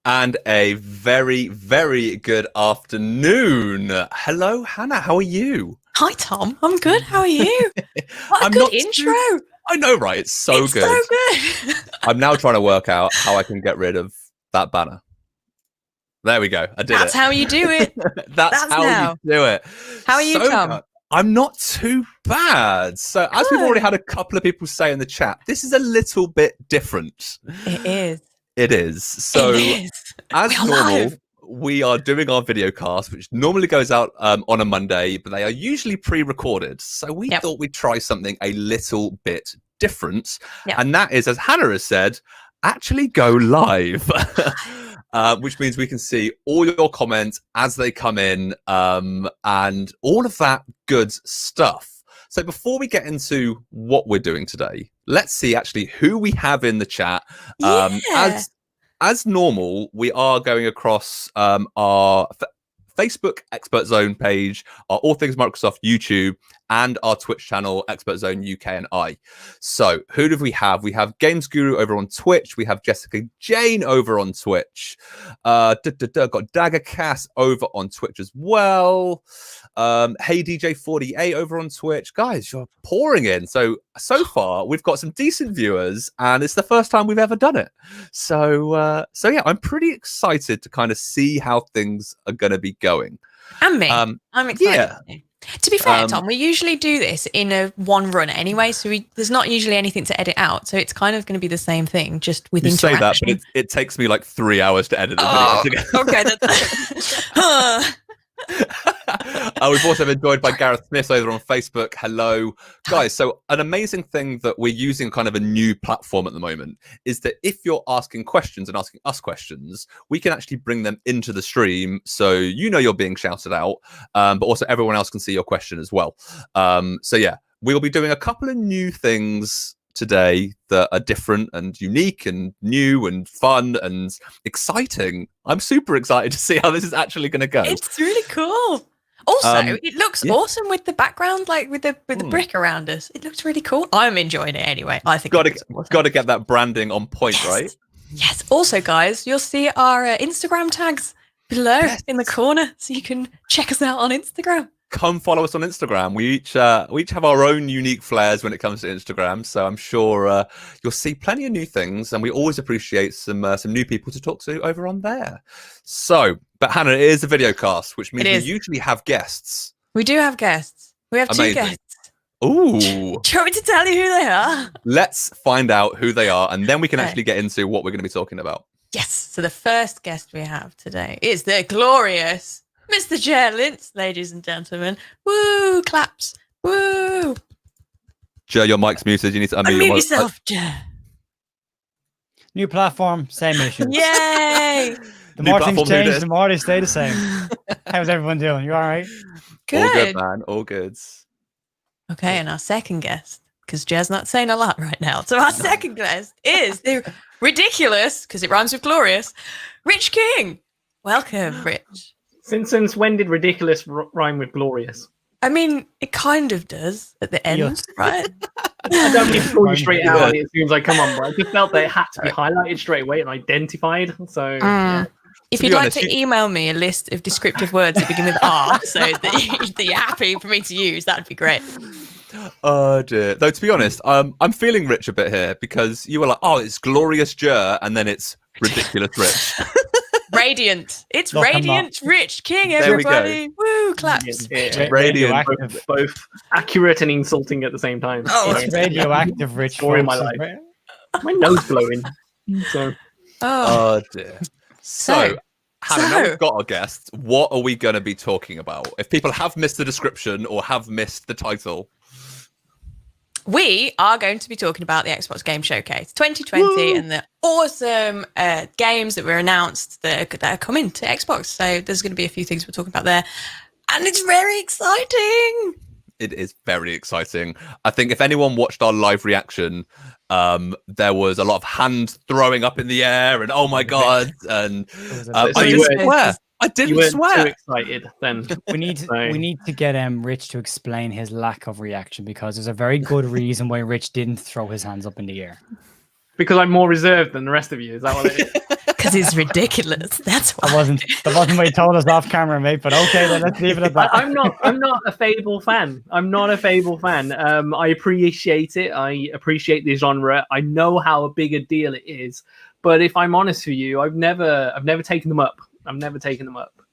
And a very, very good afternoon. Hello, Hannah. How are you? Hi, Tom. I'm good. How are you? What a I'm good not intro. I know, right? It's so good. So good. I'm now trying to work out how I can get rid of that banner. There we go. I did That's it. how you do it. That's how now. you do it. How are you, Tom? I'm not too bad. So, as we've already had a couple of people say in the chat, this is a little bit different. It is. It is. So, as normal, we are doing our video cast, which normally goes out on a Monday, but they are usually pre-recorded. So we thought we'd try something a little bit different. And that is, as Hannah has said, actually go live. Which means we can see all your comments as they come in and all of that good stuff. So before we get into what we're doing today, let's see actually who we have in the chat. As normal, we are going across our Facebook Expert Zone page, our All Things Microsoft YouTube, and our Twitch channel, Expert Zone UK and I. So who do we have? We have Games Guru over on Twitch. We have Jessica Jane over on Twitch. Got Dagger Cass over on Twitch as well. Hey DJ48 over on Twitch. Guys, you're pouring in. So far, we've got some decent viewers, and it's the first time we've ever done it. So yeah, I'm pretty excited to kind of see how things are going to be going. And me. I'm excited. Yeah. To be fair, Tom, we usually do this in a one run anyway, so there's not usually anything to edit out. So it's kind of going to be the same thing, just with interaction. You say that, but it takes me like 3 hours to edit the video. Okay. We've also been joined by Gareth Smith over on Facebook. Hello, guys. So an amazing thing that we're using kind of a new platform at the moment is that if you're asking questions and asking us questions, we can actually bring them into the stream. So you're being shouted out, but also everyone else can see your question as well. So yeah, we'll be doing a couple of new things today that are different and unique and new and fun and exciting. I'm super excited to see how this is actually going to go. It's really cool. Also, it looks awesome with the background, like with the brick around us. It looks really cool. I'm enjoying it anyway. I think got to get that branding on point, right? Yes. Also, guys, you'll see our Instagram tags below in the corner, so you can check us out on Instagram. Come follow us on Instagram. We each have our own unique flares when it comes to Instagram, so I'm sure you'll see plenty of new things, and we always appreciate some new people to talk to over on there. So, but Hannah, it is a video cast, which means we usually have guests. We do have guests. We have two guests. Ooh. Do you want me to tell you who they are? Let's find out who they are, and then we can actually get into what we're going to be talking about. Yes. So the first guest we have today is the glorious Mr. Ger and Rich, ladies and gentlemen. Woo! Claps. Woo! Ger, your mic's muted. You need to unmute yourself, Ger. New platform, same issue. Yay! The more things change, the more they stay the same. How's everyone doing? You all right? Good. All good, man. All good. Okay, and our second guest, because Ger's not saying a lot right now. So our second guest is the ridiculous, because it rhymes with glorious, Rich King. Welcome, Rich. Since when did ridiculous rhyme with glorious? I mean, it kind of does at the end, right? I don't mean to call you straight out. It seems like, come on, bro. I just felt that it had to be highlighted straight away and identified. So, if you'd like to email me a list of descriptive words that begin with R, so that you're happy for me to use, that'd be great. Oh dear. Though to be honest, I'm feeling Rich a bit here because you were like, "Oh, it's glorious Ger," and then it's ridiculous Rich. Radiant. It's Radiant Rich King, everybody. Woo, claps. Yeah. Radiant. Both accurate and insulting at the same time. Oh, it's radioactive Rich. Story of my life. My nose blowing. So. Oh dear. So Hannah, now we've got our guests. What are we going to be talking about? If people have missed the description or have missed the title. We are going to be talking about the Xbox Game Showcase 2020 and the awesome games that were announced that are coming to Xbox. So there's going to be a few things we're talking about there. And it's very exciting. It is very exciting. I think if anyone watched our live reaction, there was a lot of hand throwing up in the air and oh my God. And I didn't swear. Too excited then. We need to get Rich to explain his lack of reaction because there's a very good reason why Rich didn't throw his hands up in the air. Because I'm more reserved than the rest of you. Is that what it is? Because it's ridiculous. That's why. That wasn't what you told us off camera, mate. But okay, then let's leave it at that. I'm not a Fable fan. I'm not a Fable fan. I appreciate it. I appreciate the genre. I know how big a deal it is. But if I'm honest with you, I've never taken them up.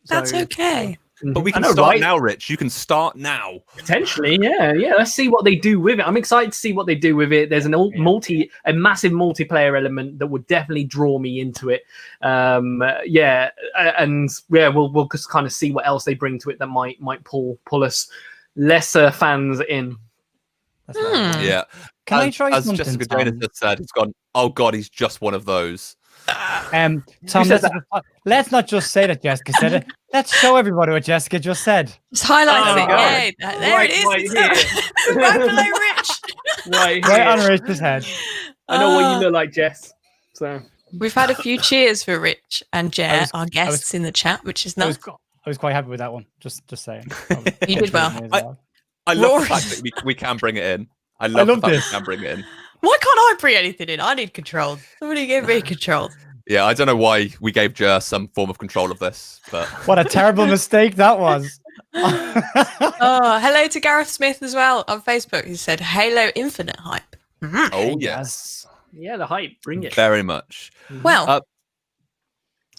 That's okay. But we can start now, Rich. You can start now. Potentially, yeah. Let's see what they do with it. I'm excited to see what they do with it. There's a massive multiplayer element that would definitely draw me into it. We'll just kind of see what else they bring to it that might pull us lesser fans in. Yeah. Can I try as something? Jessica Jonas has said, it's gone. Oh God, he's just one of those. Tom, let's not just say that Jessica said it. Let's show everybody what Jessica just said. Just highlight it. Yay. There it is. Right below Rich. Right on Rich's head. I know what you look like, Jess. So we've had a few cheers for Rich and Ger, our guests in the chat, which is nice. I was quite happy with that one. Just saying. You did well. I love the fact that we can bring it in. I love the fact that we can bring it in. Why can't I bring anything in? I need control. Somebody give me control. Yeah, I don't know why we gave Ger some form of control of this, but what a terrible mistake that was. Hello to Gareth Smith as well on Facebook. He said Halo Infinite hype. Oh yes. Yeah, the hype. Bring it. Very much. Well,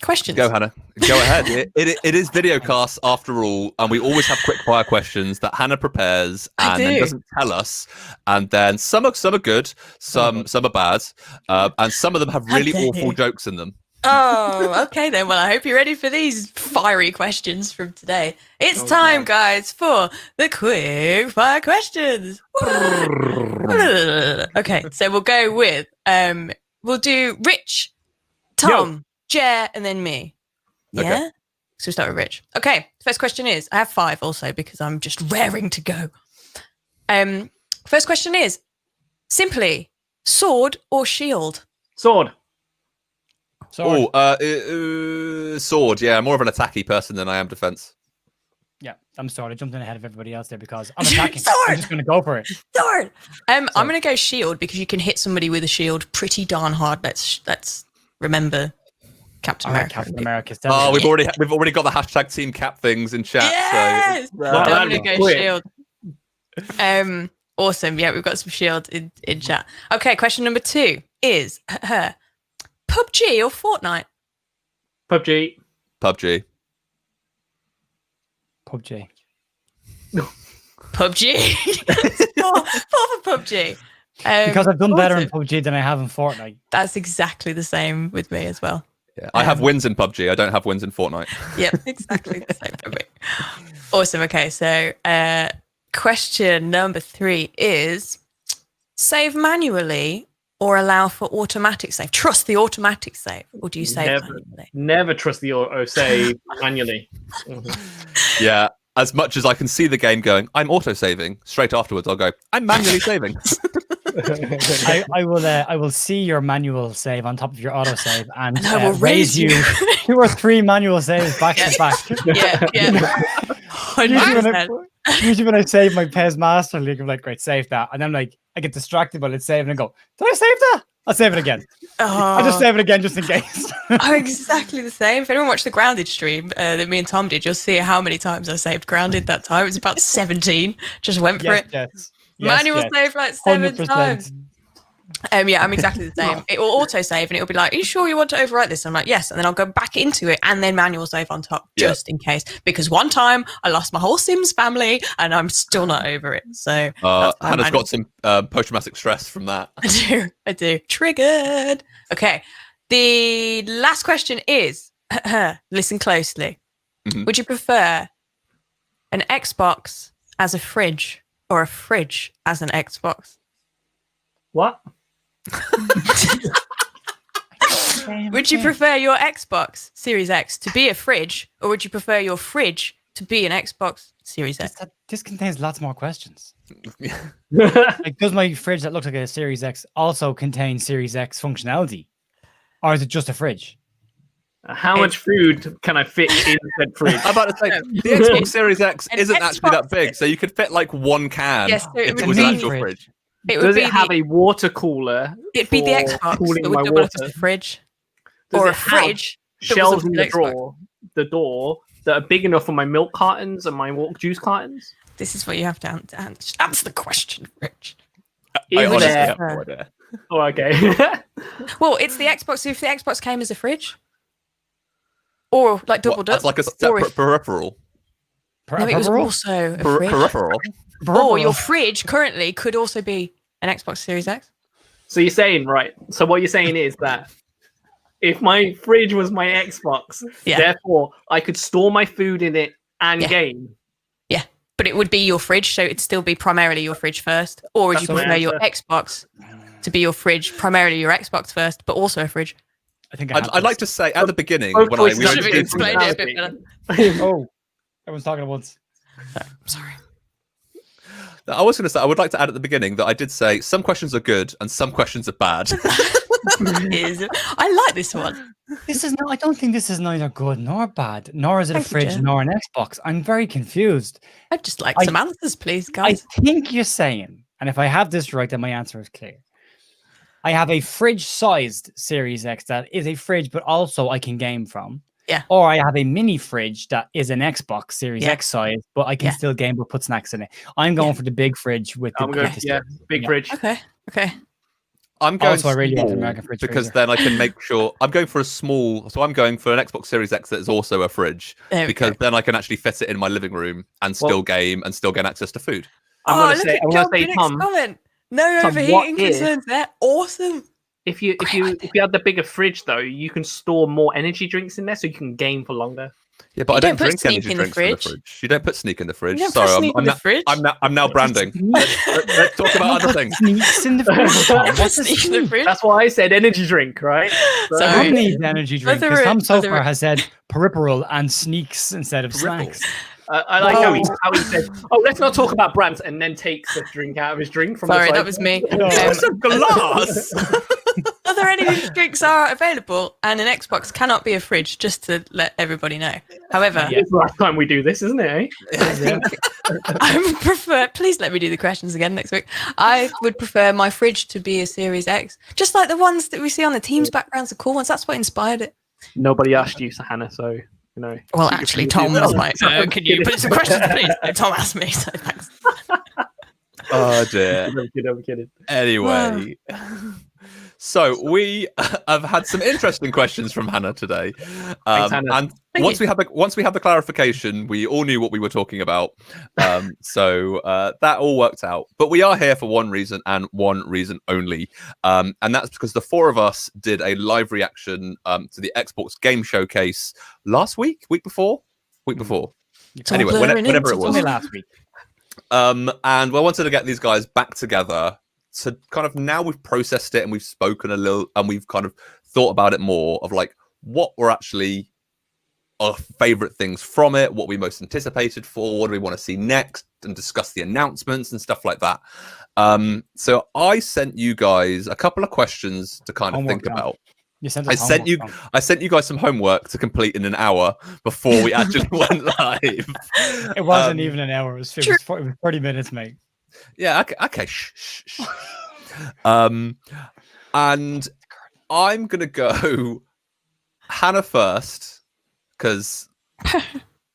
questions. Go, Hannah. Go ahead. It is Videocast after all, and we always have quick fire questions that Hannah prepares and then doesn't tell us. And then some are good, some are bad, and some of them have really awful jokes in them. Oh, okay then. Well, I hope you're ready for these fiery questions from today. It's time, guys, for the quick fire questions. Okay, so we'll go with we'll do Rich, Tom, Ger, and then me. Yeah? Okay. So we start with Rich. Okay, first question is, I have 5 also because I'm just raring to go. First question is, simply, sword or shield? Sword. Sword. Yeah, I'm more of an attacky person than I am defense. Yeah, I'm sorry. I jumped in ahead of everybody else there because I'm attacking. Sword! I'm just going to go for it. Sword! I'm going to go shield because you can hit somebody with a shield pretty darn hard. Let's remember Captain America. Captain America. We've already got the hashtag Team Cap things in chat. Yes! So I'm going to go shield. Awesome. Yeah, we've got some shield in chat. Okay, question number 2 is PUBG or Fortnite? PUBG. PUBG. PUBG. PUBG. Four for PUBG. Because I've done better in PUBG than I have in Fortnite. That's exactly the same with me as well. Yeah, I have wins in PUBG. I don't have wins in Fortnite. Yep, exactly the same for me. Awesome. Okay, so question number 3 is save manually or allow for automatic save? Trust the automatic save, or do you save manually? Never trust the auto save manually. Yeah, as much as I can see the game going, I'm auto saving. Straight afterwards, I'll go, I'm manually saving. I will see your manual save on top of your auto save and I will raise you 2 or 3 manual saves back to back. Yeah. Usually when I save my PES Master League, I'm like, great, save that. And then like I get distracted while it's saving and go, did I save that? I'll save it again. I'll just save it again just in case. I'm exactly the same. If anyone watched the Grounded stream that me and Tom did, you'll see how many times I saved Grounded that time. It was about 17. Just went for it. Manual save like 7 times. Yeah, I'm exactly the same. It will auto save and it'll be like, are you sure you want to overwrite this? I'm like, yes. And then I'll go back into it and then manual save on top just in case. Because one time I lost my whole Sims family and I'm still not over it. So Hannah's got some post-traumatic stress from that. I do. Triggered. Okay. The last question is, listen closely. Mm-hmm. Would you prefer an Xbox as a fridge or a fridge as an Xbox? What? Would you prefer your Xbox Series X to be a fridge, or would you prefer your fridge to be an Xbox Series X? This contains lots more questions. Like, does my fridge that looks like a Series X also contain Series X functionality, or is it just a fridge? How much food can I fit in that fridge? I'm about to say, the Xbox Series X isn't actually that big, so you could fit like 1 can if it was an actual fridge. Does it have a water cooler? It'd be the Xbox that would double up as the fridge. or a it have fridge. that shelves wasn't in for the door that are big enough for my milk cartons and my walk juice cartons? This is what you have to answer the question, Rich. I Is honestly there? have no idea. Oh, okay. Well, it's the Xbox. So if the Xbox came as a fridge, or like doubled What, up, as like a or separate if, peripheral. no, it was also a fridge. Peripheral. Or your fridge currently could also be an Xbox Series X. So you're saying, right? So what you're saying is that if my fridge was my Xbox, Yeah. therefore I could store my food in it and Yeah. game. Yeah, but it would be your fridge, so it'd still be primarily your fridge first. Or would That's you my prefer your answer. Xbox to be your fridge, primarily your Xbox first, but also a fridge? I think I'd like to say at the beginning Both when we choices were should be introducing explained this, it a bit better. Oh, everyone's talking at once. Sorry. I was going to say I would like to add at the beginning that I did say some questions are good and some questions are bad. I like this one. This is no. I don't think this is neither good nor bad, nor is it Thank a you, fridge, Jen. nor an Xbox. I'm very confused. I'd just like I- some answers, please, I guys. think you're saying, and if I have this right, then my answer is clear. I have a fridge-sized Series X that is a fridge, but also I can game from. Yeah. Or I have a mini fridge that is an Xbox Series Yeah. X size, but I can Yeah. still game but put snacks in it. I'm going for the big fridge with the I'm good. with the Yeah, big Yeah. fridge. Okay. I'm going Also, I really love the small American fridge because freezer. then I can make sure I'm going for a small. So I'm going for an Xbox Series X that is also a fridge There we because go. then I can actually fit it in my living room and still game and still get access to food. I'm Oh, gonna look say, at I'm John gonna say, Pinnock's Tom, comment. No Tom, overheating what if- concerns there. Awesome. if you had the bigger fridge though, you can store more energy drinks in there, so you can game for longer. Yeah, but You I don't don't put drink Sneak energy in the drinks in the fridge. fridge. You don't put Sneak in the fridge. You don't Sorry, put Sneak in the fridge. I'm now branding. Let's talk about other things. Sneaks in the fridge. Tom. What's a Sneak in the sneak? fridge. That's why I said energy drink, right? Sorry. Tom needs energy drink because Whether Tom it- so whether far it- has said peripheral and sneaks instead of Peripheral. snacks. I like how he said, "Oh, let's not talk about brands," and then takes a drink out of his drink from Sorry, the side. that was me. It's a glass. Other energy drinks are available, and an Xbox cannot be a fridge, just to let everybody know. However, It's the last time we do this, isn't it? Eh? I think I would prefer, please let me do the questions again next week. I would prefer my fridge to be a Series X, just like the ones that we see on the Teams backgrounds, the cool ones. That's what inspired it. Nobody asked you, Hannah, so you know. Well, actually, Tom was like, can you put some questions, please? No, Tom asked me, so thanks. Oh dear. I'm kidding. Anyway, so we have had some interesting questions from Hannah today, Hannah. and Thank once we have the clarification, we all knew what we were talking about. So that all worked out. But we are here for one reason and one reason only, and that's because the four of us did a live reaction to the Xbox Game Showcase last week, week before. Anyway, all blurring whenever it into was. Only last week. And we wanted to get these guys back together to kind of, now we've processed it and we've spoken a little and we've kind of thought about it more of like what were actually our favorite things from it, what we most anticipated for, what do we want to see next, and discuss the announcements and stuff like that. So I sent you guys a couple of questions to kind of Homework think done. about. You sent I us sent you homework, Tom. I sent you guys some homework to complete in an hour before we actually went live. It wasn't even an hour. It was 30 minutes, mate. Yeah, okay. Shh. And I'm gonna go Hannah first because She's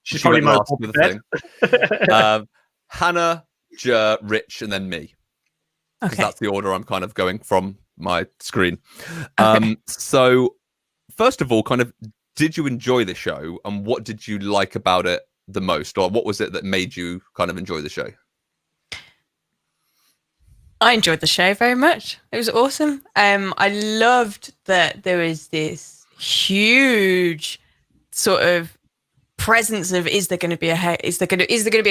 she probably went most last with the thing. Hannah, Ger, Rich, and then me. Because Okay. that's the order I'm kind of going from my screen. Okay. So first of all, kind of, did you enjoy the show, and what did you like about it the most, or what was it that made you kind of enjoy the show? I enjoyed the show very much. It was awesome. I loved that there was this huge sort of presence of is there going to be a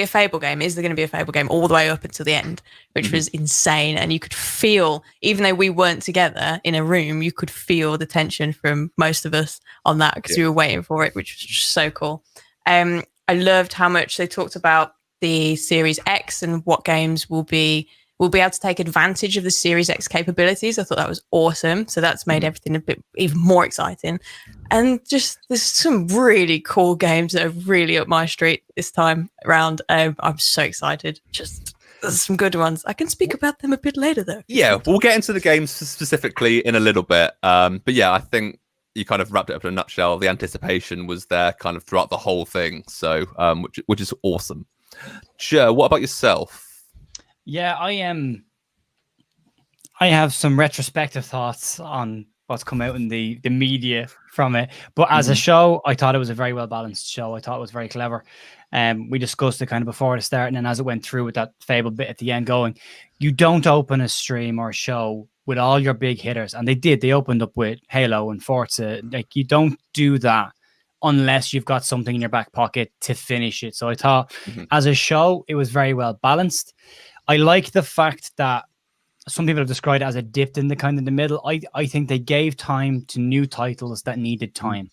Fable game? Is there going to be a Fable game all the way up until the end, which was insane. And you could feel, even though we weren't together in a room, you could feel the tension from most of us on that because we were waiting for it, which was just so cool. I loved how much they talked about the Series X and what games will be able to take advantage of the Series X capabilities. I thought that was awesome. So that's made everything a bit even more exciting. And just there's some really cool games that are really up my street this time around. I'm so excited. Just there's some good ones. I can speak about them a bit later though. Yeah, we'll get into the games specifically in a little bit. But yeah, I think you kind of wrapped it up in a nutshell. The anticipation was there kind of throughout the whole thing. So, which is awesome. Ger, what about yourself? Yeah, I have some retrospective thoughts on what's come out in the media from it. But as a show, I thought it was a very well balanced show. I thought it was very clever. We discussed it kind of before the start, and then as it went through with that Fable bit at the end going, you don't open a stream or a show with all your big hitters. And they did. They opened up with Halo and Forza. Like, you don't do that unless you've got something in your back pocket to finish it. So I thought as a show, it was very well balanced. I like the fact that some people have described it as a dip in the kind of the middle. I think they gave time to new titles that needed time.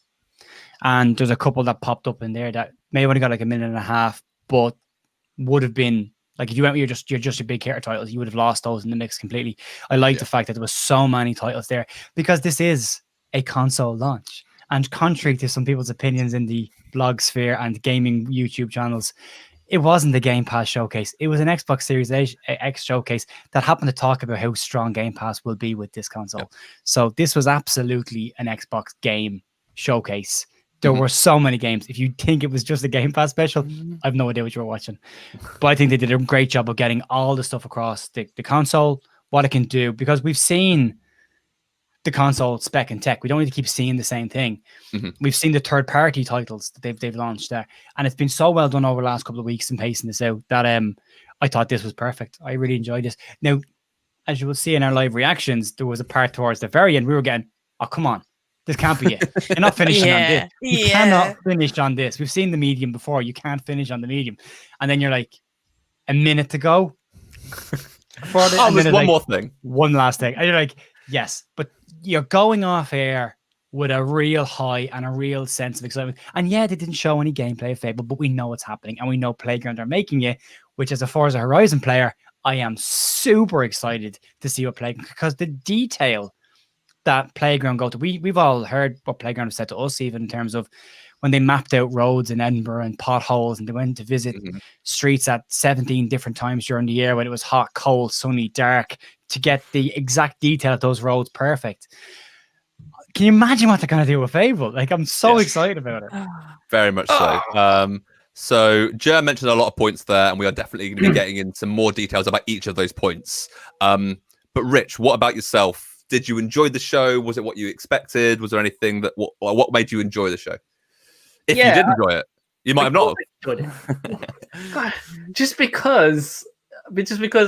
And there's a couple that popped up in there that may have only got like a minute and a half, but would have been like, if you went with your big hitter titles, you would have lost those in the mix completely. I like the fact that there was so many titles there, because this is a console launch. And contrary to some people's opinions in the blog sphere and gaming YouTube channels, it wasn't the Game Pass showcase. It was an Xbox Series X showcase that happened to talk about how strong Game Pass will be with this console. Yep. So this was absolutely an Xbox game showcase. There were so many games. If you think it was just a Game Pass special, I have no idea what you were watching. But I think they did a great job of getting all the stuff across the console, what it can do, because we've seen the console spec and tech. We don't need to keep seeing the same thing. We've seen the third-party titles that they've launched there, and it's been so well done over the last couple of weeks in pacing this out that I thought this was perfect. I really enjoyed this. Now, as you will see in our live reactions, there was a part towards the very end we were getting, oh, come on, this can't be it. You're not finishing on this. You cannot finish on this. We've seen the medium before. You can't finish on the medium. And then you're like, a minute to go. There's one more thing. One last thing. And you're like, yes, but you're going off air with a real high and a real sense of excitement. And yeah, they didn't show any gameplay of Fable, but we know it's happening, and we know Playground are making it, which as a Forza Horizon player, I am super excited to see what Playground, because the detail that Playground go to, we've all heard what Playground have said to us, even in terms of when they mapped out roads in Edinburgh and potholes, and they went to visit streets at 17 different times during the year when it was hot, cold, sunny, dark, to get the exact detail of those roads perfect. Can you imagine what they're going to do with Fable? Like, I'm so excited about it. Very much so. So Ger mentioned a lot of points there, and we are definitely going to be getting into more details about each of those points. But Rich, what about yourself? Did you enjoy the show? Was it what you expected? Was there anything that what made you enjoy the show? If you did enjoy it, you might have not enjoyed it. Just because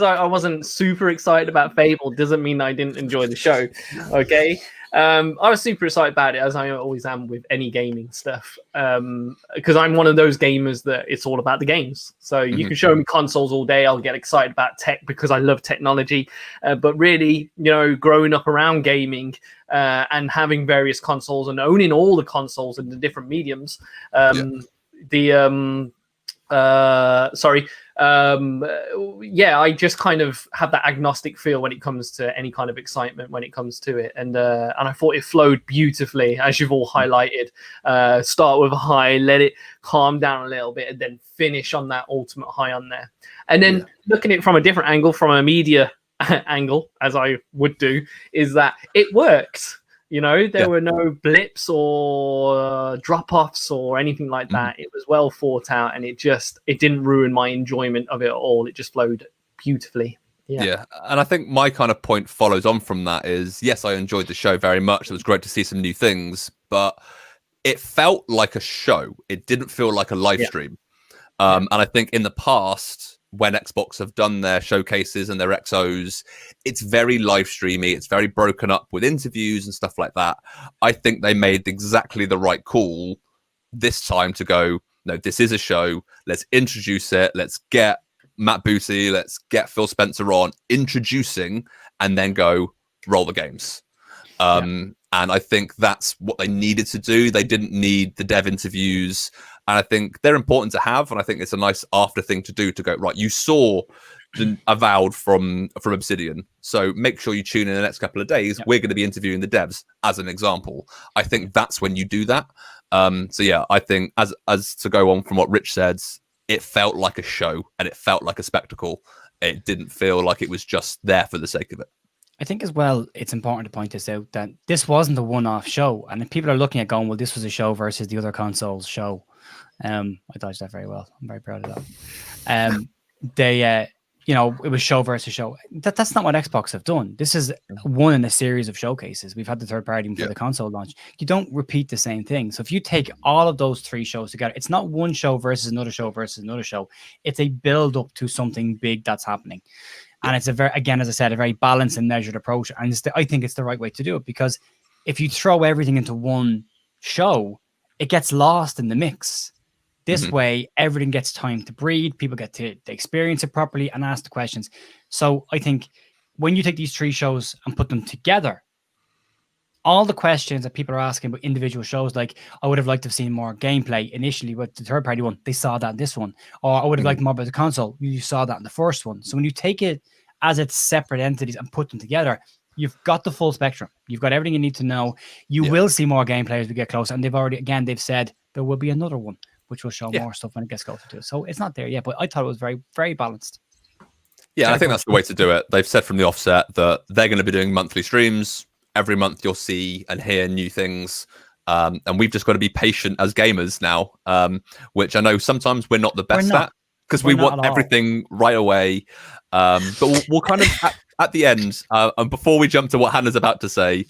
I wasn't super excited about Fable doesn't mean I didn't enjoy the show. Okay. I was super excited about it, as I always am with any gaming stuff, because I'm one of those gamers that it's all about the games. So you can show me consoles all day, I'll get excited about tech because I love technology. But really, growing up around gaming and having various consoles and owning all the consoles in the different mediums, I just kind of have that agnostic feel when it comes to any kind of excitement when it comes to it, and I thought it flowed beautifully, as you've all highlighted. Start with a high, let it calm down a little bit, and then finish on that ultimate high on there. And then looking at it from a different angle, from a media angle, as I would do, is that it worked. There were no blips or drop-offs or anything like that. It was well thought out, and it didn't ruin my enjoyment of it at all. It just flowed beautifully. Yeah. And I think my kind of point follows on from that is, yes, I enjoyed the show very much. It was great to see some new things, but it felt like a show. It didn't feel like a live stream. And I think in the past, when Xbox have done their showcases and their XOs, it's very live streamy. It's very broken up with interviews and stuff like that. I think they made exactly the right call this time to go, no, this is a show. Let's introduce it. Let's get Matt Booty. Let's get Phil Spencer on introducing, and then go roll the games. And I think that's what they needed to do. They didn't need the dev interviews. And I think they're important to have. And I think it's a nice after thing to do, to go, right, you saw Avowed from Obsidian. So make sure you tune in the next couple of days. We're going to be interviewing the devs, as an example. I think that's when you do that. I think as to go on from what Rich said, it felt like a show and it felt like a spectacle. It didn't feel like it was just there for the sake of it. I think as well, it's important to point this out that this wasn't a one-off show, and if people are looking at going, well, this was a show versus the other consoles show. I dodged that very well. I'm very proud of that. It was show versus show. That's not what Xbox have done. This is one in a series of showcases. We've had the third party for the console launch. You don't repeat the same thing. So if you take all of those 3 shows together, it's not one show versus another show versus another show. It's a build up to something big that's happening. And it's again, as I said, a very balanced and measured approach. And I think it's the right way to do it, because if you throw everything into one show, it gets lost in the mix. This way, everything gets time to breathe. People get to experience it properly and ask the questions. So I think when you take these 3 shows and put them together, all the questions that people are asking about individual shows, like I would have liked to have seen more gameplay initially with the third party one, they saw that in this one. Or I would have liked more about the console. You saw that in the first one. So when you take it as its separate entities and put them together, you've got the full spectrum. You've got everything you need to know. You will see more gameplay as we get closer. And they've said there will be another one, which will show more stuff when it gets closer to it. So it's not there yet, but I thought it was very, very balanced. Yeah, I think that's the way to do it. They've said from the offset that they're going to be doing monthly streams. Every month you'll see and hear new things. And we've just got to be patient as gamers now, which I know sometimes we're not the best at, because we want everything right away. But we'll kind of, at the end, and before we jump to what Hannah's about to say,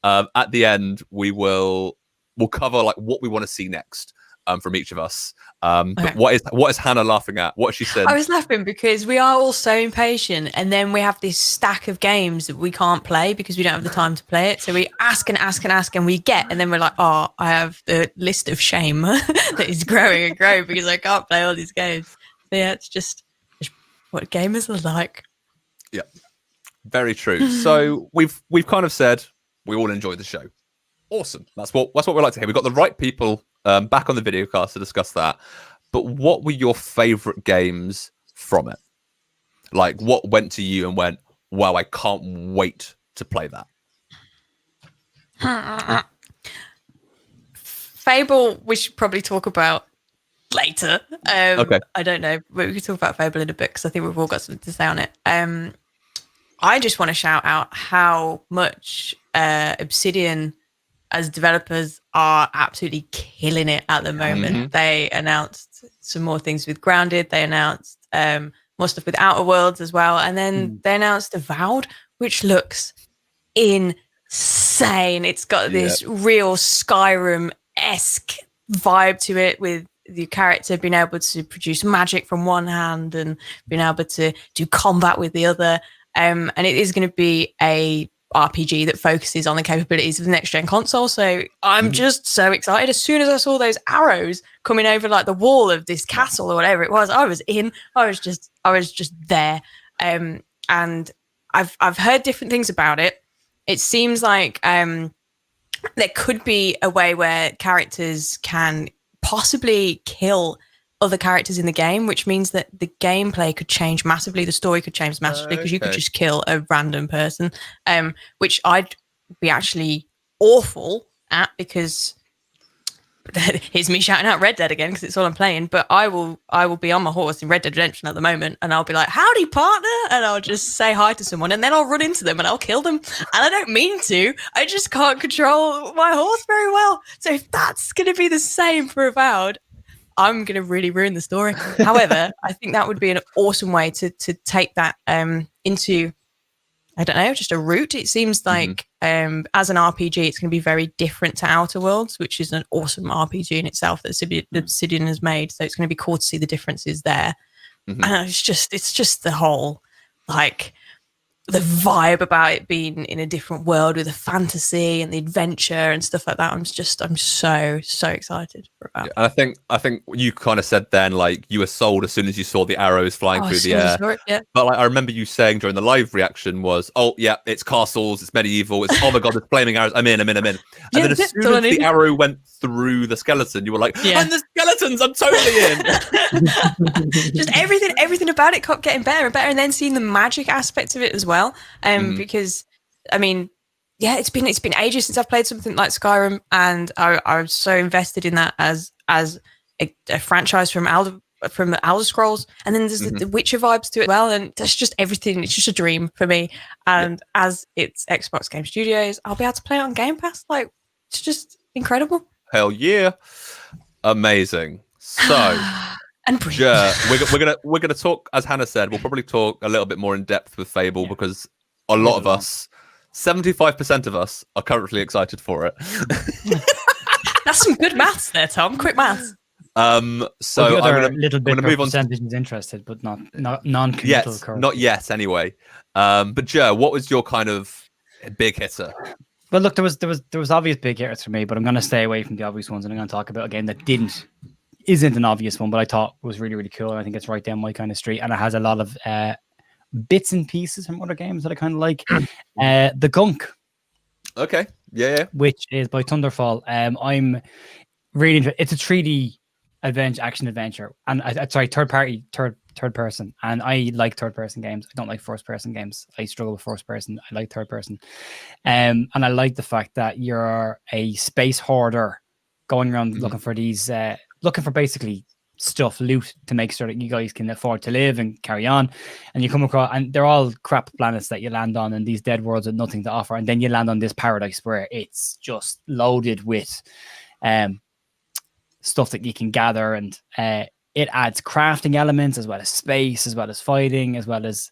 at the end, we'll cover like what we want to see next. From each of us. But what is Hannah laughing at? What she said? I was laughing because we are all so impatient, and then we have this stack of games that we can't play because we don't have the time to play it. So we ask and ask and ask, and we get, and then we're like, oh, I have the list of shame that is growing and growing because I can't play all these games. So yeah, it's just what gamers are like. Yeah, very true. So we've kind of said we all enjoyed the show. Awesome. That's what we like to hear. We've got the right people back on the Videocast to discuss that. But what were your favorite games from it? Like, what went to you and went, wow, I can't wait to play that? Fable, we should probably talk about later. Okay. I don't know, but we could talk about Fable in a bit because I think we've all got something to say on it. I just want to shout out how much Obsidian as developers are absolutely killing it at the moment. They announced some more things with Grounded. They announced more stuff with Outer Worlds as well. And then they announced Avowed, which looks insane. It's got this real Skyrim-esque vibe to it, with the character being able to produce magic from one hand and being able to do combat with the other. And it is going to be a RPG that focuses on the capabilities of the next gen console. So I'm just so excited. As soon as I saw those arrows coming over like the wall of this castle or whatever it was, I was just there. And I've heard different things about it. It seems like there could be a way where characters can possibly kill other characters in the game, which means that the gameplay could change massively. The story could change massively because you could just kill a random person, which I'd be actually awful at, because here's me shouting out Red Dead again because it's all I'm playing. But I will be on my horse in Red Dead Redemption at the moment, and I'll be like, howdy partner, and I'll just say hi to someone, and then I'll run into them and I'll kill them, and I don't mean to. I just can't control my horse very well. So if that's going to be the same for Avowed, I'm going to really ruin the story. However, I think that would be an awesome way to take that into, I don't know, just a route. It seems like as an RPG, it's going to be very different to Outer Worlds, which is an awesome RPG in itself that Obsidian has made. So it's going to be cool to see the differences there. And it's just the whole, like, the vibe about it being in a different world with the fantasy and the adventure and stuff like that. I'm so excited for that. Yeah, and I think you kind of said then, like, you were sold as soon as you saw the arrows flying through the air. But like, I remember you saying during the live reaction was, oh yeah, it's castles, it's medieval, it's oh my god, there's flaming arrows, I'm in. And then as soon as the arrow went through the skeleton, you were like, and the skeletons, I'm totally in. Just everything about it kept getting better and better, and then seeing the magic aspect of it as well. Because I mean, yeah, it's been ages since I've played something like Skyrim, and I was so invested in that as a franchise from from the Elder Scrolls, and then there's the Witcher vibes to it as well, and that's just everything. It's just a dream for me. And as it's Xbox Game Studios, I'll be able to play it on Game Pass. Like, it's just incredible. Hell yeah, amazing. So. And breathe. Yeah, we're gonna talk, as Hannah said, we'll probably talk a little bit more in depth with Fable because a lot of us, 75% of us, are currently excited for it. That's some good maths there, Tom. Quick maths. So I'm gonna little bit move on. Percentage is interested, but not non-committal. Yes, not yet anyway. But Joe, what was your kind of big hitter? Well, look, there was obvious big hitters for me, but I'm going to stay away from the obvious ones, and I'm going to talk about a game that isn't an obvious one, but I thought was really, really cool. And I think it's right down my kind of street, and it has a lot of bits and pieces from other games that I kind of like. The Gunk. Okay. Yeah. Which is by Thunderfall. I'm really it's a 3D action adventure, and third person, and I like third person games. I don't like first person games. I struggle with first person. I like third person, and I like the fact that you're a space hoarder going around looking for these looking for basically loot to make sure that you guys can afford to live and carry on. And you come across, and they're all crap planets that you land on, and these dead worlds with nothing to offer, and then you land on this paradise where it's just loaded with stuff that you can gather, and it adds crafting elements as well as space, as well as fighting, as well as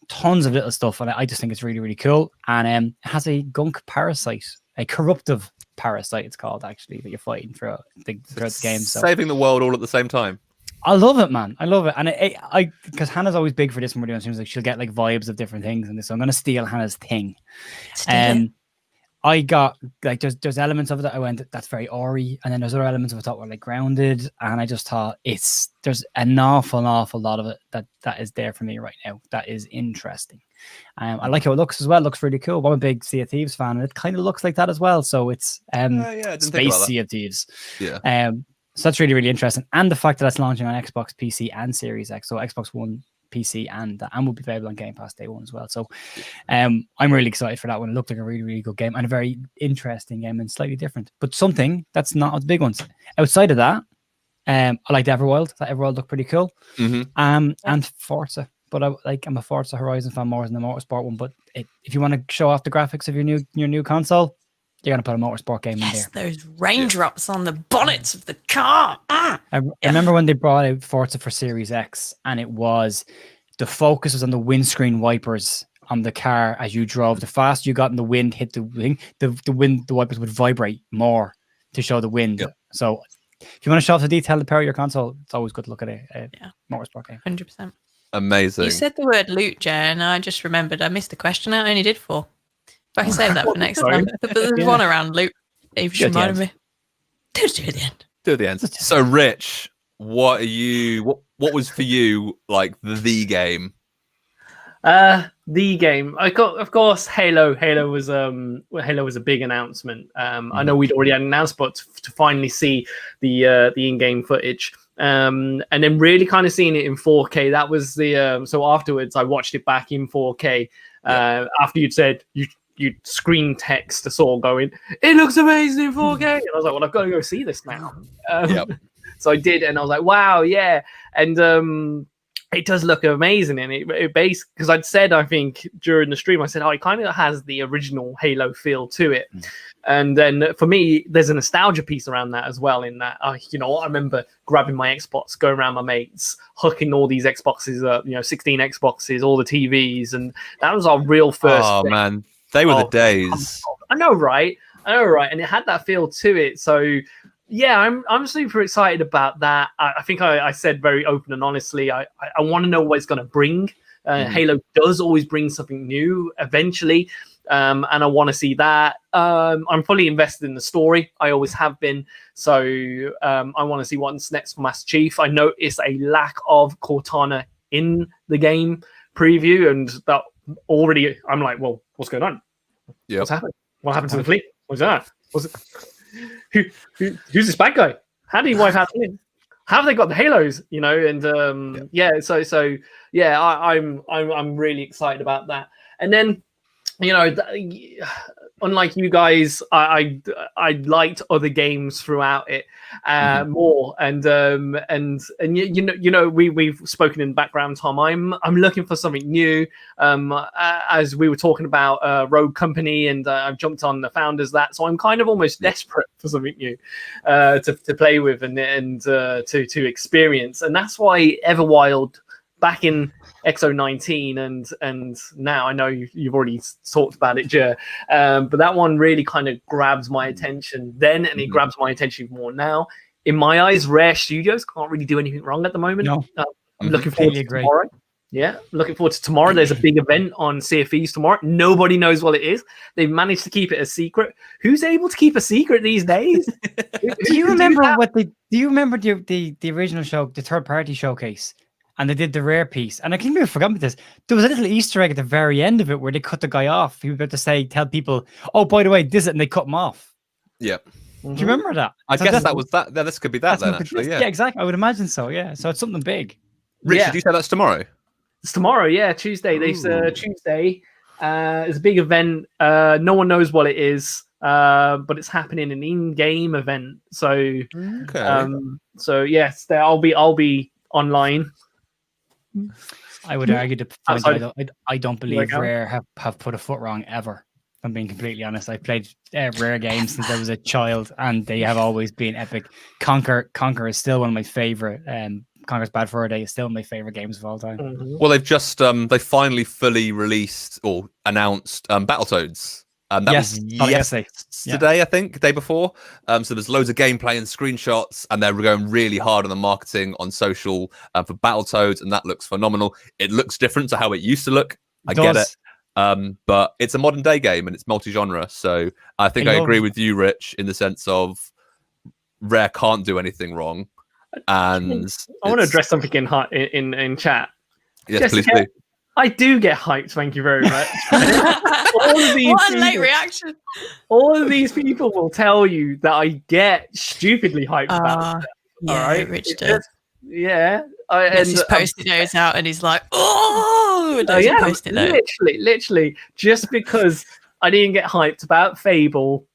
tons of little stuff. And I just think it's really, really cool. And it has a gunk parasite, a corruptive parasite, it's called, actually, that you're fighting throughout the game. So saving the world all at the same time. I love it, man. I love it. And I because Hannah's always big for this when we're doing streams. Like, she'll get like vibes of different things, and so I'm gonna steal Hannah's thing. I got like there's elements of it that I went, that's very Ori, and then there's other elements of it that were like grounded, and I just thought there's an awful lot of it that is there for me right now. That is interesting. I like how it looks as well. It looks really cool. I'm a big Sea of Thieves fan, and it kind of looks like that as well. So it's space Sea of Thieves. Yeah. So that's really, really interesting. And the fact that it's launching on Xbox, PC, and Series X. So Xbox One, PC, and will be available on Game Pass day one as well. So I'm really excited for that one. It looked like a really, really good game, and a very interesting game, and slightly different. But something that's not the big ones. Outside of that, I liked Everwild. That Everwild looked pretty cool. And Forza. But I'm a Forza Horizon fan more than the Motorsport one. But if you want to show off the graphics of your new console, you're going to put a motorsport game in there. Those raindrops on the bonnets of the car. I remember when they brought out Forza for Series X, and the focus was on the windscreen wipers on the car as you drove. The faster you got in the wind hit the wing, the wipers would vibrate more to show the wind. Yep. So if you want to show off the detail of the power of your console, it's always good to look at a motorsport game. 100%. Amazing. You said the word loot, Ger, and I just remembered I missed the question. I only did 4. If I can save that for next time. But there's one around loot. If you reminded me. Do it at the end. Do it at the end. So, Rich, what was for you like the game? The game. Of course, Halo. Halo was a big announcement. I know we'd already had an announcement, but to finally see the in-game footage. And then really kind of seeing it in 4K. That was the so afterwards I watched it back in 4K. After you'd said you'd screen text us all going, it looks amazing in 4K. And I was like, well, I've got to go see this now. So I did, and I was like, wow, yeah. And it does look amazing. And it based, because I'd said, I think during the stream, I said, it kind of has the original Halo feel to it. And then for me, there's a nostalgia piece around that as well, in that, I remember grabbing my Xbox, going around my mates, hooking all these Xboxes, 16 Xboxes, all the TVs. And that was our real first. Oh, man. They were the days. I know, right? And it had that feel to it. So, yeah, I'm super excited about that. I think I said very open and honestly, I want to know what it's going to bring. Halo does always bring something new eventually. And I want to see that. I'm fully invested in the story. I always have been. So I want to see what's next for Master Chief. I noticed a lack of Cortana in the game preview, and that already I'm like, well, what's going on? Yeah, what's happened? What happened to the fleet? What's that? Who's this bad guy? How do you wipe out the fleet? How have they got the halos? And I'm really excited about that. And then you know, unlike you guys, I liked other games throughout it more, and you know we've spoken in the background, Tom. I'm looking for something new. As we were talking about Rogue Company, and I've jumped on the founders of that, so I'm kind of almost desperate for something new to play with and to experience, and that's why Everwild back in XO19 and now I know you've already talked about it, Ger, but that one really kind of grabs my attention then, and it grabs my attention more now. In my eyes, Rare Studios can't really do anything wrong at the moment. No. I'm looking forward to tomorrow. Yeah, looking forward to tomorrow. There's a big event on Sea of Thieves tomorrow. Nobody knows what it is. They've managed to keep it a secret. Who's able to keep a secret these days? Do you remember the original show, the third party showcase? And they did the Rare piece. And I can't even forget about this. There was a little Easter egg at the very end of it where they cut the guy off. He was about to tell people, oh, by the way, this is it, and they cut him off. Yeah. Do you remember that? I guess that was that. This could be that then, actually. Yeah, exactly. I would imagine so. Yeah. So it's something big. Rich, did you say that's tomorrow? It's tomorrow, yeah, Tuesday. Tuesday. It's a big event. No one knows what it is, but it's happening an in-game event. So, so yes, I'll be online. I would argue the point I don't believe Rare have put a foot wrong ever. If I'm being completely honest. I've played Rare games since I was a child, and they have always been epic. Conquer is still one of my favorite. Conquer's Bad Fur Day is still my favorite games of all time. Well, they've just they finally fully released or announced Battletoads. That was yesterday, I think, day before. So there's loads of gameplay and screenshots, and they're going really hard on the marketing on social for Battletoads, and that looks phenomenal. It looks different to how it used to look. I get it. But it's a modern day game and it's multi-genre. So I think I agree with you, Rich, in the sense of Rare can't do anything wrong. And I want to address something in chat. Yes, please do. I do get hyped, thank you very much. What a late reaction. All of these people will tell you that I get stupidly hyped about it. Yeah, all right? Rich does. Yeah. He's posted those out and he's like, literally, just because I didn't get hyped about Fable,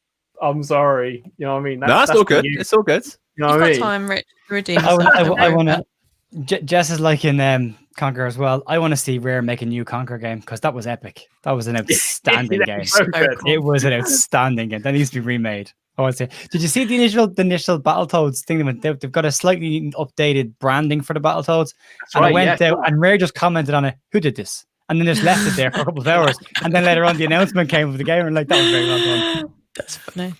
I'm sorry. You know what I mean? That's all good. It's all good. You know what I mean? Time, Rich, to redeem I want to. Jess is like in Conquer as well. I want to see Rare make a new Conquer game because that was epic. That was an outstanding game. So it was an outstanding game. That needs to be remade. I want to say. Did you see the initial Battletoads thing? They've got a slightly updated branding for the Battletoads. And I went there, and Rare just commented on it. Who did this? And then just left it there for a couple of hours. And then later on, the announcement came of the game, and like that was very well done. That's funny.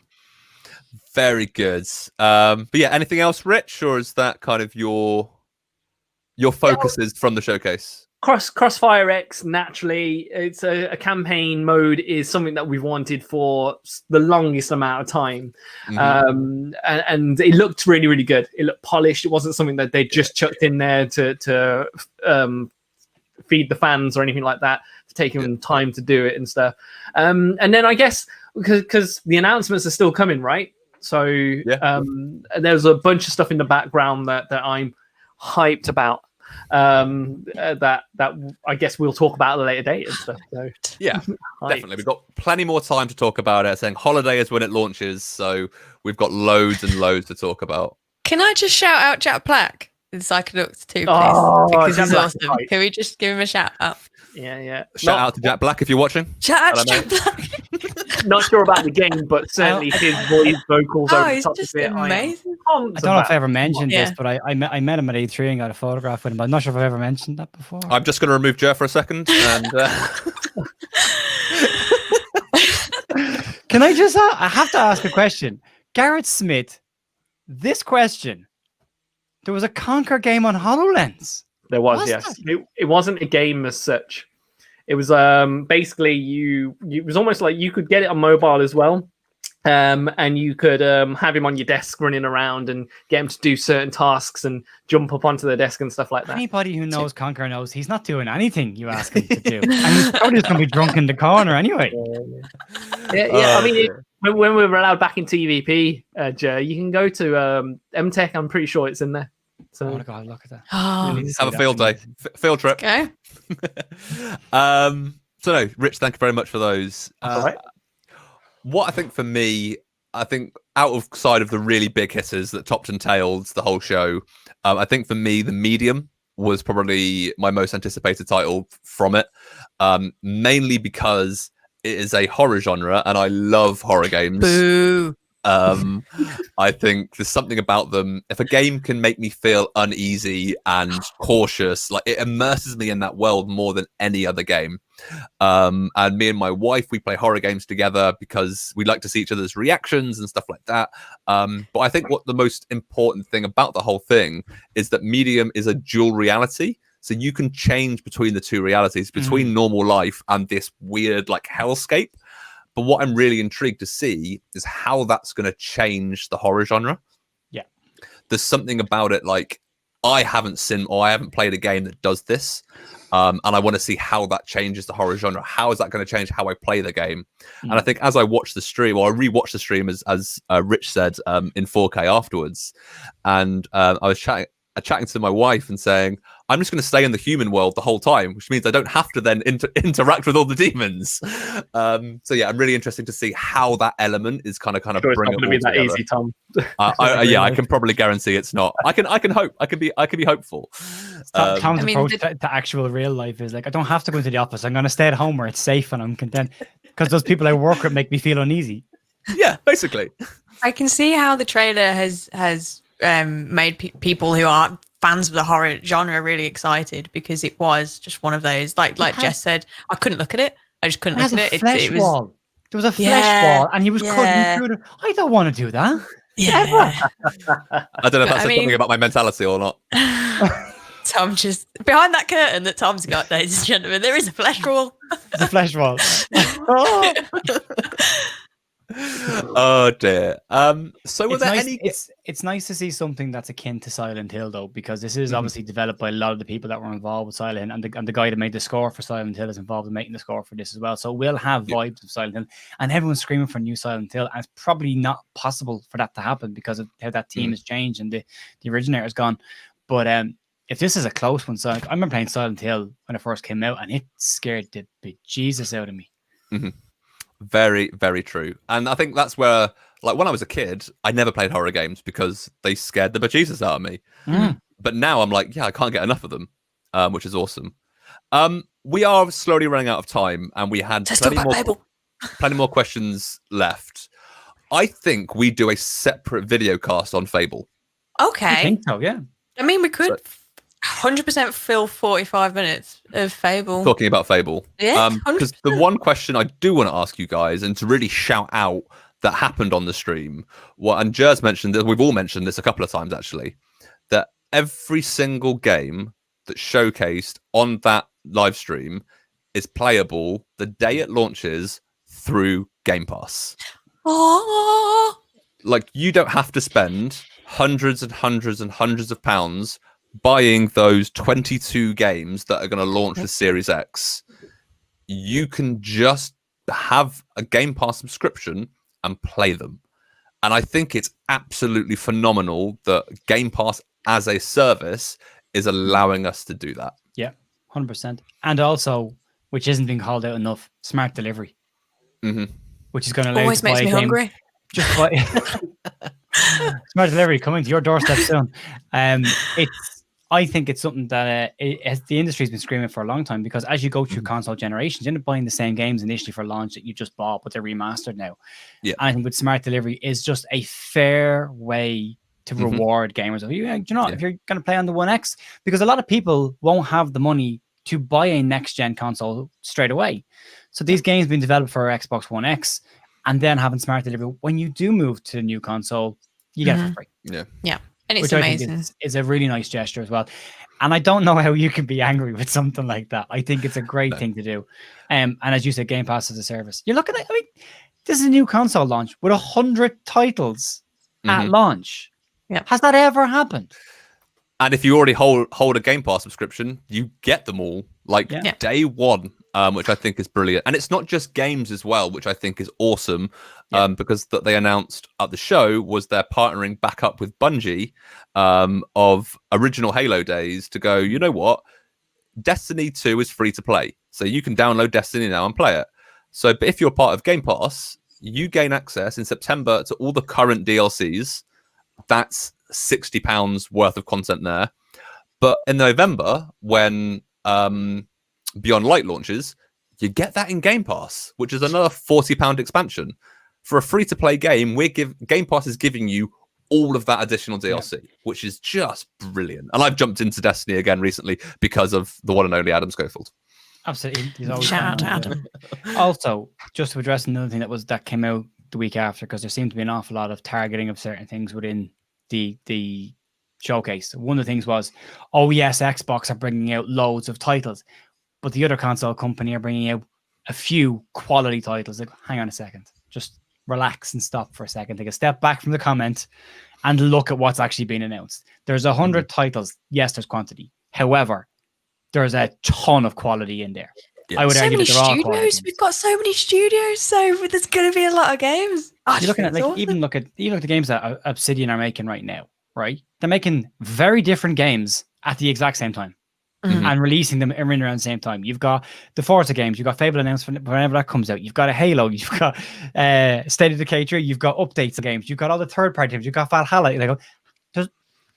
Very good. But yeah, anything else, Rich, or is that kind of your focuses from the showcase? Crossfire X, naturally, it's a campaign mode is something that we've wanted for the longest amount of time. And it looked really, really good. It looked polished. It wasn't something that they just chucked in there to feed the fans or anything like that. It's taking time to do it and stuff. And then I guess because the announcements are still coming, right? So there's a bunch of stuff in the background that I'm hyped about. That I guess we'll talk about at a later date and stuff. So yeah, definitely. We've got plenty more time to talk about it. Saying holiday is when it launches, so we've got loads and loads to talk about. Can I just shout out Jack Black in Psychonauts 2, please? Because he's awesome. Right. Can we just give him a shout out? Yeah. Shout out to Jack Black if you're watching. Shout out to Jack Black. Not sure about the game, but certainly his voice vocals over the top just of it. Amazing. I don't know if I ever mentioned this, but I met him at E3 and got a photograph with him. I'm not sure if I've ever mentioned that before. I'm just going to remove Ger for a second. And can I just? I have to ask a question. Garrett Smith, this question. There was a Conquer game on HoloLens. There was, yes. It wasn't a game as such. It was basically it was almost like you could get it on mobile as well. And you could have him on your desk running around and get him to do certain tasks and jump up onto the desk and stuff like that. Anybody who knows Conquer knows he's not doing anything you ask him to do. And he's probably just going to be drunk in the corner anyway. I mean, when we were allowed back in TVP, Ger, you can go to MTech. I'm pretty sure it's in there. So, oh my God, look at that. Have a field day. Field trip. Okay. So no, Rich, thank you very much for those. That's all right. What I think for me, I think outside of the really big hitters that topped and tailed the whole show, I think for me, The Medium was probably my most anticipated title from it, mainly because it is a horror genre and I love horror games. Boo. I think there's something about them. If a game can make me feel uneasy and cautious, like it immerses me in that world more than any other game. And me and my wife, we play horror games together because we like to see each other's reactions and stuff like that. But I think what the most important thing about the whole thing is that Medium is a dual reality. So you can change between the two realities, between normal life and this weird like hellscape. But what I'm really intrigued to see is how that's going to change the horror genre. Yeah. There's something about it, like I haven't played a game that does this. And I want to see how that changes the horror genre. How is that going to change how I play the game? And I think as I watch the stream, or I rewatched the stream as Rich said, in 4K afterwards. And I was chatting to my wife and saying, I'm just going to stay in the human world the whole time, which means I don't have to then interact with all the demons. So yeah, I'm really interested to see how that element is kind of bring it all together. It's not going to be that easy, Tom. I can probably guarantee it's not. I can hope. I can be hopeful. Tom's approach to actual real life is like, I don't have to go into the office. I'm going to stay at home where it's safe and I'm content because those people I work with make me feel uneasy. Yeah, basically. I can see how the trailer has made people who are fans of the horror genre really excited, because it was just one of those, like Jess said, I couldn't look at it. I just couldn't look at it. It was wall. There was a flesh wall and he was cutting through it. I don't want to do that. Yeah. I don't know if that's something about my mentality or not. Tom, just behind that curtain that Tom's got, ladies and gentlemen, there is a flesh wall. It's a flesh wall. Oh dear. So were there any? It's nice to see something that's akin to Silent Hill, though, because this is obviously developed by a lot of the people that were involved with Silent Hill, and the guy that made the score for Silent Hill is involved in making the score for this as well. So we'll have vibes of Silent Hill, and everyone's screaming for new Silent Hill, and it's probably not possible for that to happen because of how that team has changed and the originator's gone. But if this is a close one, so I remember playing Silent Hill when it first came out, and it scared the bejesus out of me. Very, very true. And I think that's where, like, when I was a kid, I never played horror games because they scared the bejesus out of me. But now I'm like, yeah, I can't get enough of them, which is awesome. We are slowly running out of time, and we had plenty more questions left. I think we do a separate video cast on Fable. Okay. I think so, yeah. I mean, we could 100% fill 45 minutes of Fable. Talking about Fable. Yeah. Because the one question I do want to ask you guys, and to really shout out that happened on the stream, and Jer's mentioned that, we've all mentioned this a couple of times actually, that every single game that showcased on that live stream is playable the day it launches through Game Pass. Oh. Like, you don't have to spend hundreds and hundreds and hundreds of pounds buying those 22 games that are going to launch with Series X. You can just have a Game Pass subscription and play them. And I think it's absolutely phenomenal that Game Pass as a service is allowing us to do that. Yeah, 100%. And also, which isn't being called out enough, smart delivery. Which is going to allow always makes me hungry. Just buy smart delivery coming to your doorstep soon. I think it's something that the industry's been screaming for a long time, because as you go through console generations, you end up buying the same games initially for launch that you just bought, but they're remastered now. Yeah, and I think with smart delivery is just a fair way to reward gamers. If you're going to play on the One X, because a lot of people won't have the money to buy a next gen console straight away. So these games have been developed for Xbox One X, and then having smart delivery, when you do move to the new console, you get it for free. Yeah. And it's which amazing. I think is a really nice gesture as well. And I don't know how you can be angry with something like that. I think it's a great thing to do. And as you said, Game Pass as a service. You're looking at, this is a new console launch with 100 titles at launch. Yeah. Has that ever happened? And if you already hold a Game Pass subscription, you get them all day one, which I think is brilliant. And it's not just games as well, which I think is awesome, because that they announced at the show was they're partnering back up with Bungie of original Halo days to go, you know what? Destiny 2 is free to play. So you can download Destiny now and play it. So, but if you're part of Game Pass, you gain access in September to all the current DLCs. That's £60 worth of content there. But in November, when Beyond Light launches, you get that in Game Pass, which is another £40 expansion. For a free-to-play game, Game Pass is giving you all of that additional DLC, which is just brilliant. And I've jumped into Destiny again recently because of the one and only Adam Schofield. Absolutely. He's always Shout out to Adam. Also, just to address another thing that came out the week after, because there seemed to be an awful lot of targeting of certain things within the showcase. One of the things was, oh yes, Xbox are bringing out loads of titles, but the other console company are bringing out a few quality titles. Like, hang on a second, just relax and stop for a second. Take a step back from the comment and look at what's actually been announced. There's 100 titles. Yes, there's quantity. However, there's a ton of quality in there. Yeah. I would argue that they're all quality. We've got so many studios, so there's going to be a lot of games. You're looking at awesome. even look at the games that Obsidian are making right now, right? They're making very different games at the exact same time. And releasing them in around the same time. You've got the Forza games, you've got Fable announcement whenever that comes out. You've got a Halo, you've got State of Decay 3, you've got updates of games, you've got all the third-party games, you've got Valhalla. There's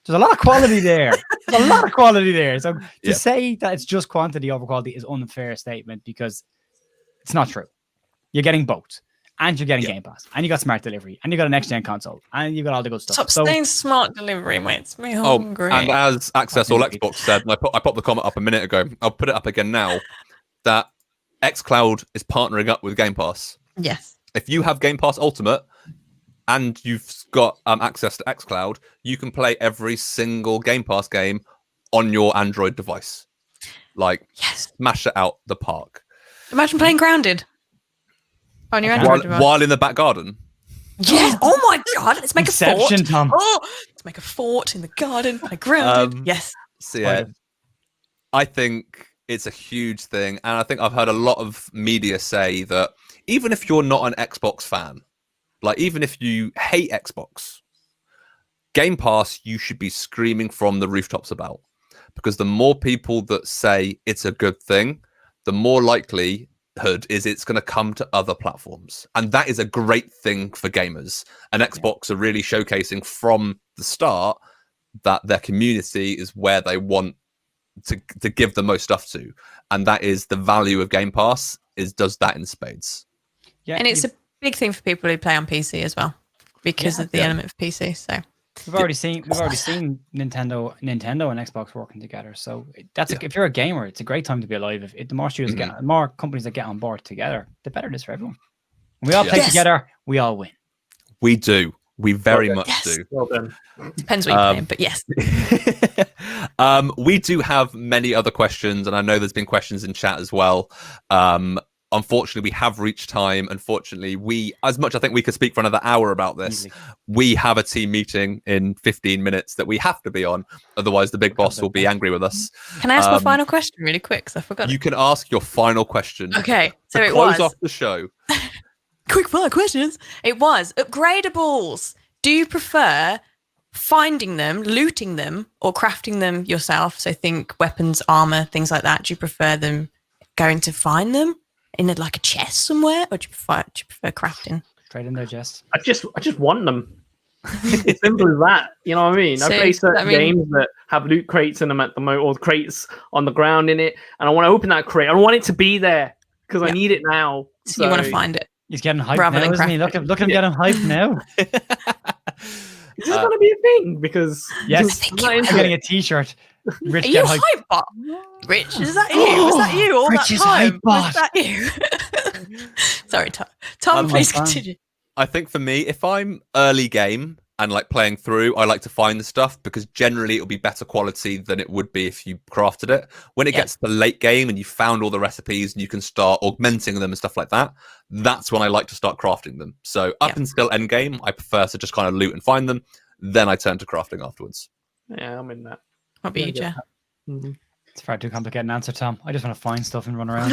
a lot of quality there. There's a lot of quality there. So to say that it's just quantity over quality is an unfair statement because it's not true. You're getting both. And you're getting Game Pass, and you got smart delivery, and you got a next-gen console, and you got all the good stuff. Stop saying smart delivery, mate. It's me hungry. And as Access All Xbox said, and I popped the comment up a minute ago, I'll put it up again now, that xCloud is partnering up with Game Pass. Yes. If you have Game Pass Ultimate and you've got access to xCloud, you can play every single Game Pass game on your Android device. Like, smash it out the park. Imagine playing Grounded. On your Android device. While in the back garden. Yes. Oh my God. Let's make Inception, a fort. Tom. Oh, let's make a fort in the garden. Like Grounded. Yes. So yeah, I think it's a huge thing. And I think I've heard a lot of media say that even if you're not an Xbox fan, like even if you hate Xbox, Game Pass, you should be screaming from the rooftops about. Because the more people that say it's a good thing, the more likely is it's going to come to other platforms, and that is a great thing for gamers. And Xbox are really showcasing from the start that their community is where they want to give the most stuff to, and that is the value of Game Pass does that in spades. And it's a big thing for people who play on PC as well because of the element of PC. So we've already seen Nintendo and Xbox working together. So that's if you're a gamer, it's a great time to be alive. If the more studios the more companies that get on board together, the better it is for everyone. When we all play together, we all win. We do. We very much do. Well done. Depends what you're playing, but yes. We do have many other questions, and I know there's been questions in chat as well. Unfortunately, we have reached time. Unfortunately, as much I think we could speak for another hour about this, we have a team meeting in 15 minutes that we have to be on. Otherwise, the big boss will be angry with us. Can I ask my final question really quick? Because I forgot. You can ask your final question. Okay, so it close was off the show. Quick fire questions. It was upgradables. Do you prefer finding them, looting them, or crafting them yourself? So think weapons, armor, things like that. Do you prefer them going to find them in like a chest somewhere, or do you prefer crafting? Straight in their chest. I just want them. It's simple as that. You know what I mean? So, I play certain games that have loot crates in them at the moment, or crates on the ground in it, and I want to open that crate. I want it to be there because I need it now. So you want to find it. He's getting hyped now, isn't he? Look at him getting hyped now. Is this going to be a thing? Because yes, I'm getting a T-shirt. Rich, are you hype bot? Rich, is that you? Was that you all Rich that time? Was that you? Sorry, Tom. Tom, please continue. I think for me, if I'm early game and like playing through, I like to find the stuff because generally it'll be better quality than it would be if you crafted it. When it gets to the late game and you found all the recipes and you can start augmenting them and stuff like that, that's when I like to start crafting them. So up until end game, I prefer to just kind of loot and find them. Then I turn to crafting afterwards. Yeah, I'm in that. What about you, Ger? It's far too complicated an answer, Tom. I just want to find stuff and run around.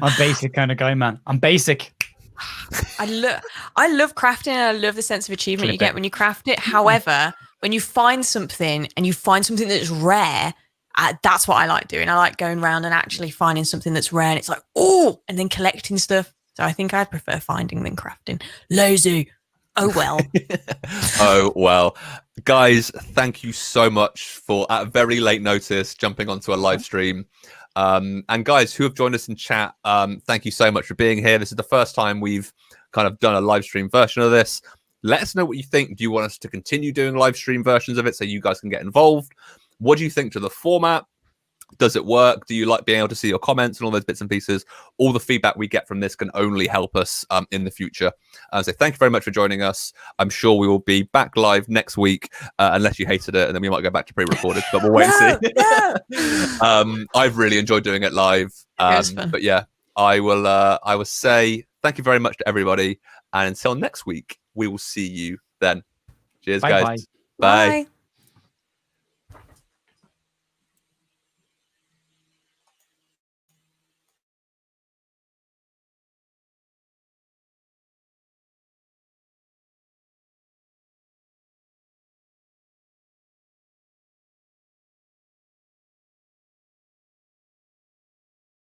I'm a basic kind of guy, man. I'm basic. I love crafting, and I love the sense of achievement you get when you craft it. However, when you find something and you find something that's rare That's what I like doing. I like going around and actually finding something that's rare, and it's like, oh, and then collecting stuff. So I think I'd prefer finding than crafting. Lazy. Oh, well. Oh, well. Guys, thank you so much for, at very late notice, jumping onto a live stream. And guys who have joined us in chat, thank you so much for being here. This is the first time we've kind of done a live stream version of this. Let us know what you think. Do you want us to continue doing live stream versions of it so you guys can get involved? What do you think to the format? Does it work? Do you like being able to see your comments and all those bits and pieces? All the feedback we get from this can only help us in the future. So thank you very much for joining us. I'm sure we will be back live next week, unless you hated it, and then we might go back to pre-recorded, but we'll wait and see. I've really enjoyed doing it live. But yeah, I will say thank you very much to everybody. And until next week, we will see you then. Cheers, guys. Bye. Bye.